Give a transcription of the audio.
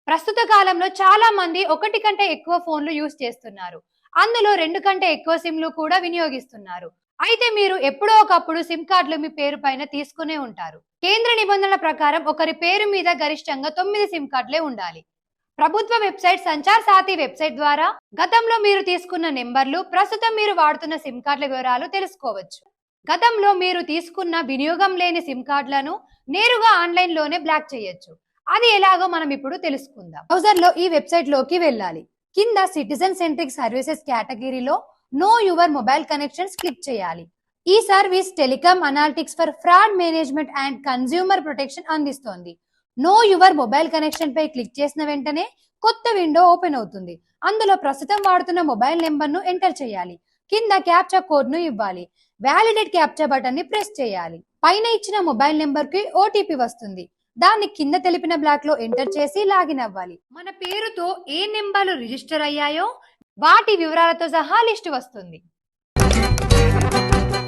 ప్రస్తుత కాలంలో చాలా మంది ఒకటి కంటే ఎక్కువ ఫోన్లు యూజ్ చేస్తున్నారు. అందులో 2 కంటే ఎక్కువ సిమ్‌లు కూడా వినియోగిస్తున్నారు. అయితే మీరు ఎప్పుడో ఒకప్పుడు సిమ్ కార్డ్‌లు మీ పేరు పైన తీసుకునే ఉంటారు. కేంద్ర నిబంధనల ప్రకారం ఒకరి పేరు మీద గరిష్టంగా 9 సిమ్ కార్డ్‌లే ఉండాలి. ప్రభుత్వ వెబ్‌సైట్ సంచార్ సాథీ వెబ్‌సైట్ ద్వారా గతంలో మీరు తీసుకున్న నెంబర్లు, ప్రస్తుతం మీరు వాడుతున్న సిమ్ కార్డ్‌ల వివరాలు తెలుసుకోవచ్చు. గతంలో మీరు తీసుకున్న వినియోగం లేని సిమ్ కార్డ్‌లను నేరుగా ఆన్‌లైన్‌లోనే బ్లాక్ చేయొచ్చు. అది ఎలాగో మనం ఇప్పుడు తెలుసుకుందాం. బ్రౌజర్‌లో ఈ వెబ్‌సైట్‌లోకి వెళ్ళాలి. కింద సిటిజన్ సెంట్రిక్ సర్వీసెస్ కేటగిరీలో know your mobile connections click చేయాలి. ఈ service telecom analytics for fraud management and consumer protection అందిస్తోంది. నో యువర్ మొబైల్ కనెక్షన్ పై క్లిక్ చేసిన వెంటనే కొత్త విండో ఓపెన్ అవుతుంది. అందులో ప్రస్తుతం వాడుతున్న మొబైల్ నెంబర్ను ఎంటర్ చేయాలి. కింద క్యాప్చా కోడ్ను ఇవ్వాలి. వ్యాలిడేట్ క్యాప్చా బటన్ ని ప్రెస్ చేయాలి. పైన ఇచ్చిన మొబైల్ నెంబర్ కి ఓటీపీ వస్తుంది. దాన్ని కింద తెలిపిన బ్లాక్ లో ఎంటర్ చేసి లాగిన్ అవ్వాలి. మన పేరుతో ఏ నెంబర్లు రిజిస్టర్ అయ్యాయో వాటి వివరాలతో సహా లిస్ట్ వస్తుంది.